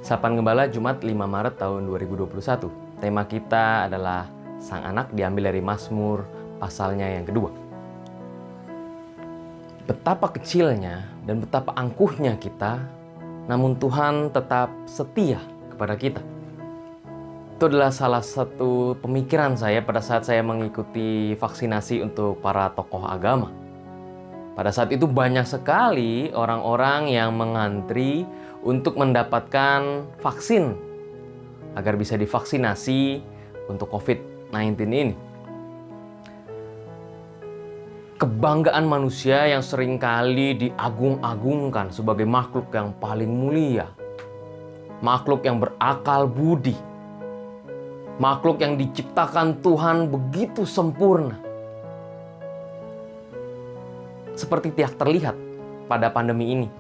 Sapaan Gembala Jumat 5 Maret tahun 2021. Tema kita adalah Sang Anak, diambil dari Mazmur pasalnya yang kedua. Betapa kecilnya dan betapa angkuhnya kita, namun Tuhan tetap setia kepada kita. Itu adalah salah satu pemikiran saya pada saat saya mengikuti vaksinasi untuk para tokoh agama. Pada saat itu banyak sekali orang-orang yang mengantri untuk mendapatkan vaksin agar bisa divaksinasi untuk COVID-19 ini. Kebanggaan manusia yang seringkali diagung-agungkan sebagai makhluk yang paling mulia, makhluk yang berakal budi, makhluk yang diciptakan Tuhan begitu sempurna. Seperti tidak terlihat pada pandemi ini.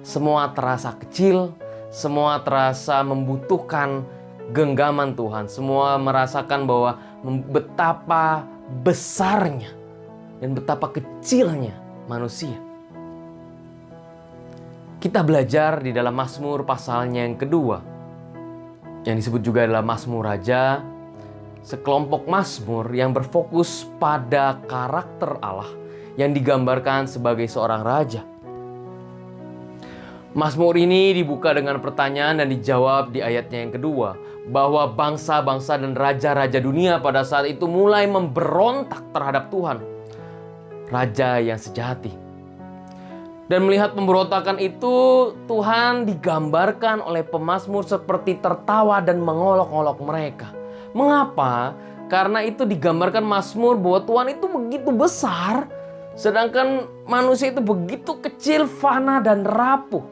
Semua terasa kecil, semua terasa membutuhkan genggaman Tuhan. Semua merasakan bahwa betapa besarnya dan betapa kecilnya manusia. Kita belajar di dalam Mazmur pasalnya yang kedua, yang disebut juga adalah Mazmur Raja, sekelompok mazmur yang berfokus pada karakter Allah yang digambarkan sebagai seorang raja. Mazmur ini dibuka dengan pertanyaan dan dijawab di ayatnya yang kedua, bahwa bangsa-bangsa dan raja-raja dunia pada saat itu mulai memberontak terhadap Tuhan, Raja yang sejati. Dan melihat pemberontakan itu, Tuhan digambarkan oleh pemazmur seperti tertawa dan mengolok-olok mereka. Mengapa? Karena itu digambarkan mazmur bahwa Tuhan itu begitu besar, sedangkan manusia itu begitu kecil, fana dan rapuh.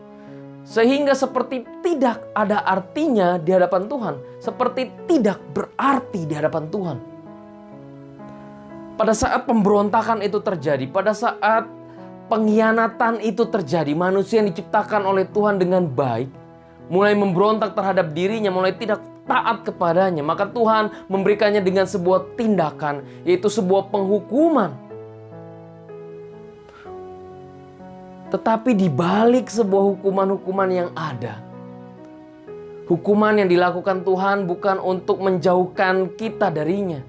Sehingga seperti tidak ada artinya di hadapan Tuhan. Seperti tidak berarti di hadapan Tuhan. Pada saat pemberontakan itu terjadi, pada saat pengkhianatan itu terjadi, manusia yang diciptakan oleh Tuhan dengan baik mulai memberontak terhadap dirinya, mulai tidak taat kepadanya. Maka Tuhan memberikannya dengan sebuah tindakan, yaitu sebuah penghukuman. Tetapi di balik sebuah hukuman-hukuman yang ada, hukuman yang dilakukan Tuhan bukan untuk menjauhkan kita darinya.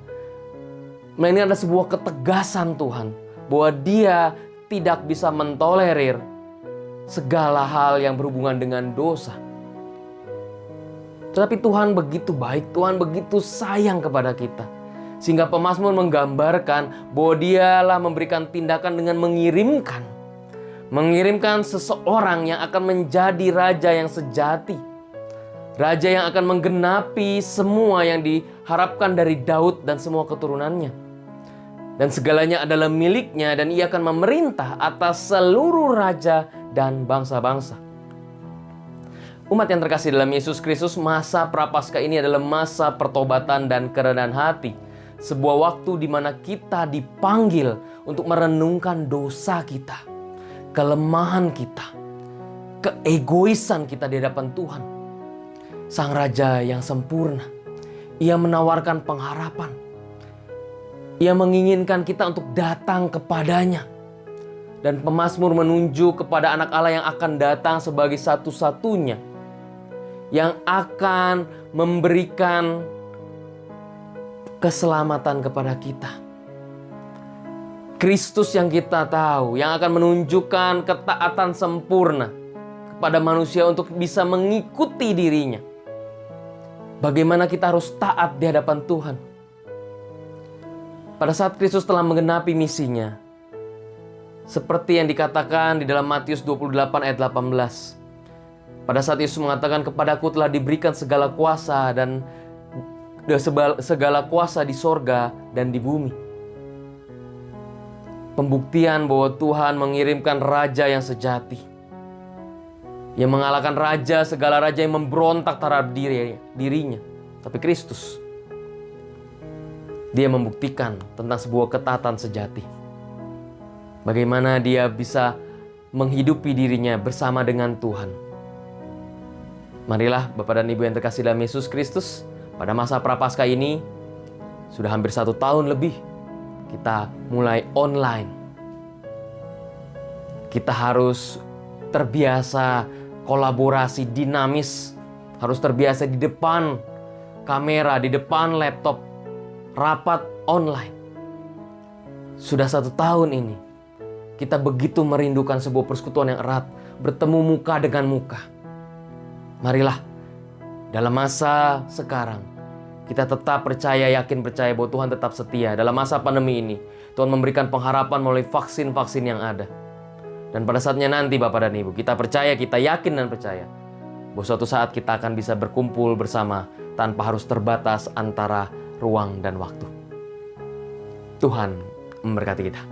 Melainkan ada sebuah ketegasan Tuhan bahwa Dia tidak bisa mentolerir segala hal yang berhubungan dengan dosa. Tetapi Tuhan begitu baik, Tuhan begitu sayang kepada kita. Sehingga pemazmur menggambarkan bahwa Dialah memberikan tindakan dengan mengirimkan seseorang yang akan menjadi raja yang sejati. Raja yang akan menggenapi semua yang diharapkan dari Daud dan semua keturunannya. Dan segalanya adalah miliknya dan ia akan memerintah atas seluruh raja dan bangsa-bangsa. Umat yang terkasih dalam Yesus Kristus, masa Prapaskah ini adalah masa pertobatan dan kerendahan hati. Sebuah waktu di mana kita dipanggil untuk merenungkan dosa kita, kelemahan kita, keegoisan kita di hadapan Tuhan. Sang Raja yang sempurna, Ia menawarkan pengharapan. Ia menginginkan kita untuk datang kepadanya. Dan pemazmur menunjuk kepada anak Allah yang akan datang sebagai satu-satunya yang akan memberikan keselamatan kepada kita. Kristus yang kita tahu, yang akan menunjukkan ketaatan sempurna kepada manusia untuk bisa mengikuti dirinya. Bagaimana kita harus taat di hadapan Tuhan. Pada saat Kristus telah menggenapi misinya, seperti yang dikatakan di dalam Matius 28 ayat 18. Pada saat Yesus mengatakan, "Kepadaku telah diberikan segala kuasa dan segala kuasa di sorga dan di bumi." Pembuktian bahwa Tuhan mengirimkan raja yang sejati, yang mengalahkan segala raja yang memberontak terhadap dirinya. Tapi Kristus, Dia membuktikan tentang sebuah ketaatan sejati. Bagaimana Dia bisa menghidupi dirinya bersama dengan Tuhan. Marilah Bapak dan Ibu yang terkasih dalam Yesus Kristus, pada masa Prapaskah ini sudah hampir 1 tahun lebih kita mulai online. Kita harus terbiasa kolaborasi dinamis harus terbiasa di depan kamera, di depan laptop, rapat online. Sudah 1 tahun ini, kita begitu merindukan sebuah persekutuan yang erat, bertemu muka dengan muka. Marilah, dalam masa sekarang, kita tetap percaya, yakin percaya bahwa Tuhan tetap setia. Dalam masa pandemi ini, Tuhan memberikan pengharapan melalui vaksin-vaksin yang ada. Dan pada saatnya nanti Bapak dan Ibu, kita percaya, kita yakin dan percaya bahwa suatu saat kita akan bisa berkumpul bersama tanpa harus terbatas antara ruang dan waktu. Tuhan memberkati kita.